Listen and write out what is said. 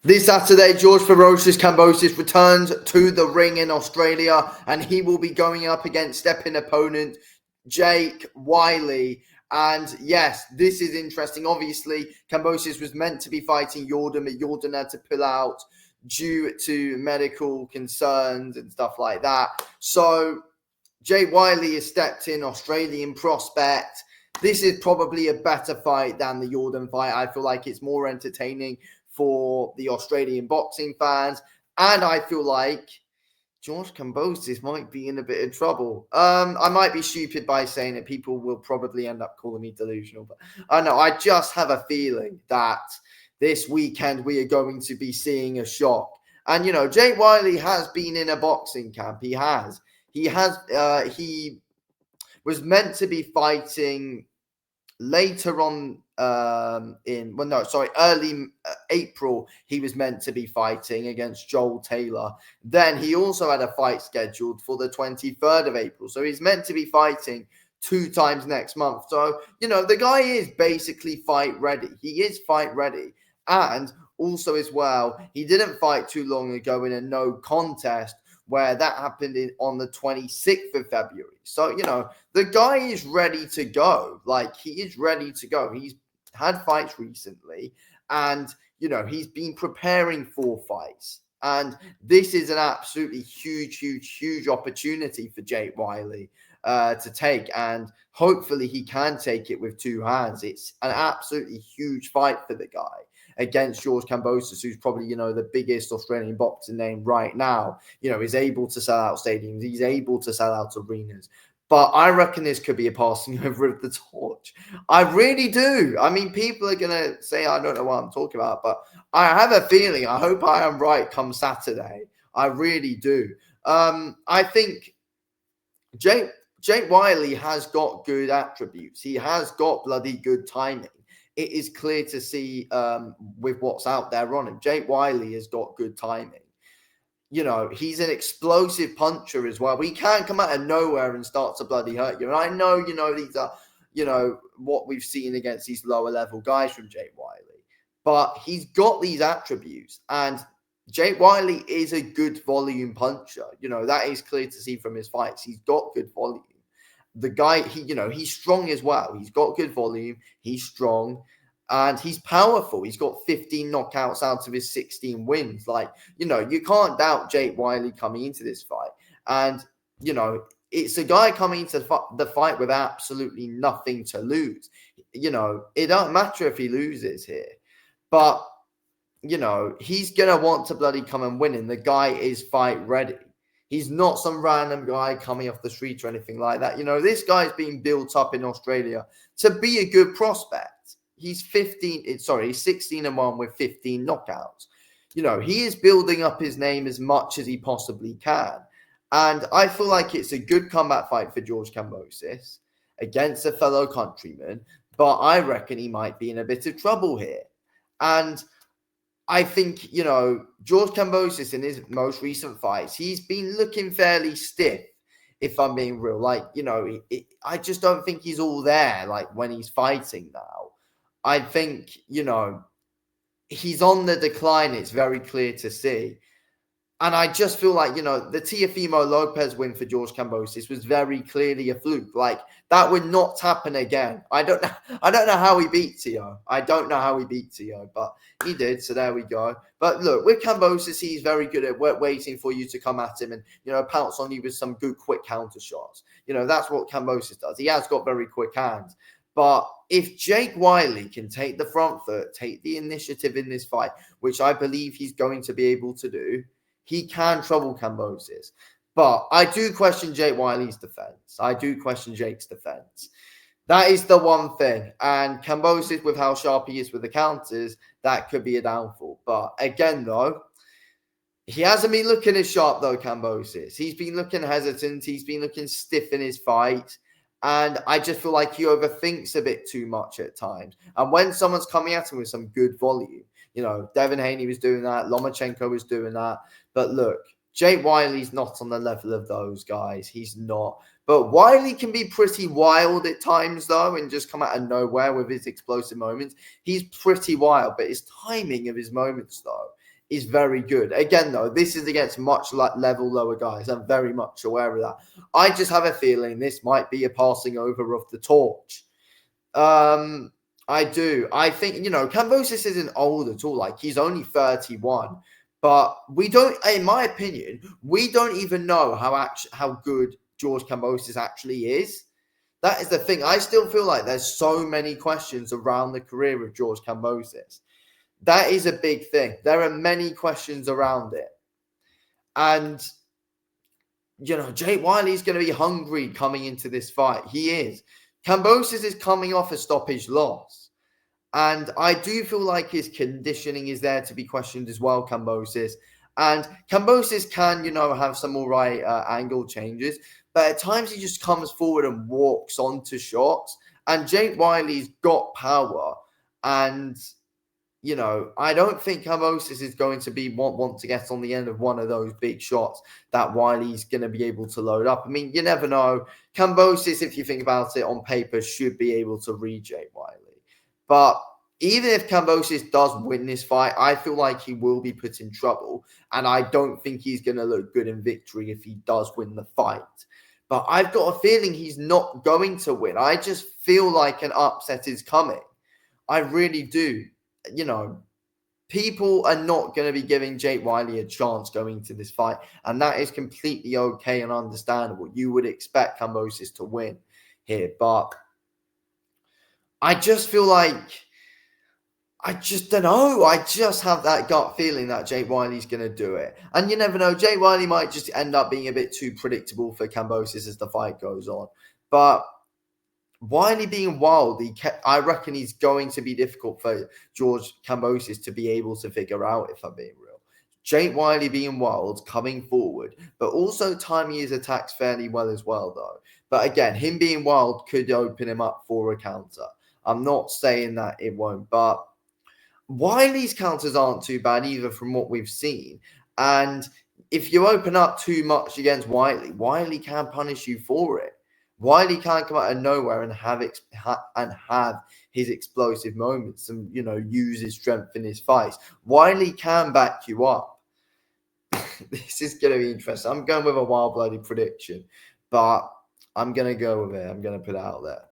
This Saturday, George Ferocious Kambosos returns to the ring in Australia, and he will be going up against stepping opponent Jake Wyllie. And yes, this is interesting. Obviously, Kambosos was meant to be fighting Jordan, but Jordan had to pull out due to medical concerns and stuff like that. So Jake Wyllie has stepped in, Australian prospect. This is probably a better fight than the Jordan fight. I feel like it's more entertaining for the Australian boxing fans. And I feel like George Kambosos might be in a bit of trouble. I might be stupid by saying it. People will probably end up calling me delusional. But I know, I just have a feeling that this weekend we are going to be seeing a shock. And, Jake Wyllie has been in a boxing camp. He has. He was meant to be fighting later on early April. He was meant to be fighting against Joel Taylor. Then he also had a fight scheduled for the 23rd of April. So he's meant to be fighting 2 times next month. So, the guy is basically fight ready. He is fight ready. And also as well, he didn't fight too long ago in a no contest where that happened on the 26th of February. So, the guy is ready to go. Like, he is ready to go. He's had fights recently, and, he's been preparing for fights. And this is an absolutely huge opportunity for Jake Wyllie to take. And hopefully he can take it with 2 hands. It's an absolutely huge fight for the guy against George Kambosos, who's probably, the biggest Australian boxing name right now, is able to sell out stadiums. He's able to sell out arenas. But I reckon this could be a passing over of the torch. I really do. I mean, people are going to say, I don't know what I'm talking about, but I have a feeling, I hope I am right come Saturday. I really do. I think Jake Wyllie has got good attributes. He has got bloody good timing. It is clear to see with what's out there on him. Jake Wyllie has got good timing. He's an explosive puncher as well. He can come out of nowhere and start to bloody hurt you. And I know, these are, what we've seen against these lower level guys from Jake Wyllie. But he's got these attributes. And Jake Wyllie is a good volume puncher. That is clear to see from his fights. He's got good volume. The guy, he's strong as well. He's got good volume. He's strong. And he's powerful. He's got 15 knockouts out of his 16 wins. Like, you can't doubt Jake Wyllie coming into this fight. And, it's a guy coming into the fight with absolutely nothing to lose. It don't matter if he loses here. But, he's going to want to bloody come and win. And the guy is fight ready. He's not some random guy coming off the street or anything like that. This guy's being built up in Australia to be a good prospect. He's 16-1 with 15 knockouts. He is building up his name as much as he possibly can. And I feel like it's a good comeback fight for George Kambosos against a fellow countryman. But I reckon he might be in a bit of trouble here. And I think, George Kambosos in his most recent fights, he's been looking fairly stiff, if I'm being real. Like, I just don't think he's all there, like, when he's fighting now. I think, he's on the decline. It's very clear to see. And I just feel like, the Teofimo Lopez win for George Kambosos was very clearly a fluke. Like, that would not happen again. I don't know how he beat Teo. I don't know how he beat Teo, but he did. So there we go. But look, with Kambosos, he's very good at waiting for you to come at him and, pounce on you with some good quick counter shots. That's what Kambosos does. He has got very quick hands. But if Jake Wyllie can take the front foot, take the initiative in this fight, which I believe he's going to be able to do, he can trouble Kambosos. But I do question Jake Wyllie's defense. I do question Jake's defense. That is the one thing. And Kambosos, with how sharp he is with the counters, that could be a downfall. But again, though, he hasn't been looking as sharp, though, Kambosos. He's been looking hesitant. He's been looking stiff in his fight. And I just feel like he overthinks a bit too much at times. And when someone's coming at him with some good volume, Devin Haney was doing that. Lomachenko was doing that. But look, Jake Wyllie's not on the level of those guys. He's not. But Wyllie can be pretty wild at times, though, and just come out of nowhere with his explosive moments. He's pretty wild, but his timing of his moments, though, is very good. Again, though, this is against much level lower guys. I'm very much aware of that. I just have a feeling this might be a passing over of the torch. I do. I think, Kambosos isn't old at all. Like, he's only 31. But we don't, in my opinion, we don't even know how good George Kambosos actually is. That is the thing. I still feel like there's so many questions around the career of George Kambosos. That is a big thing. There are many questions around it. And, Jake Wylie's going to be hungry coming into this fight. He is. Kambosos is coming off a stoppage loss. And I do feel like his conditioning is there to be questioned as well, Kambosos. And Kambosos can, have some all right angle changes. But at times he just comes forward and walks onto shots. And Jake Wylie's got power. And, I don't think Kambosos is going to want to get on the end of one of those big shots that Wylie's going to be able to load up. I mean, you never know. Kambosos, if you think about it on paper, should be able to read Jake Wyllie. But even if Kambosos does win this fight, I feel like he will be put in trouble. And I don't think he's going to look good in victory if he does win the fight. But I've got a feeling he's not going to win. I just feel like an upset is coming. I really do. People are not going to be giving Jake Wyllie a chance going into this fight. And that is completely okay and understandable. You would expect Kambosos to win here. But I just feel like, I just don't know. I just have that gut feeling that Jake Wylie's going to do it. And you never know. Jake Wyllie might just end up being a bit too predictable for Kambosos as the fight goes on. But Wyllie being wild, I reckon he's going to be difficult for George Kambosos to be able to figure out, if I'm being real. Jake Wyllie being wild, coming forward, but also timing his attacks fairly well as well, though. But again, him being wild could open him up for a counter. I'm not saying that it won't, but Wylie's counters aren't too bad either from what we've seen. And if you open up too much against Wyllie can punish you for it. Wyllie can come out of nowhere and have his explosive moments and, use his strength in his fights. Wyllie can back you up. This is going to be interesting. I'm going with a wild bloody prediction, but I'm going to go with it. I'm going to put it out there.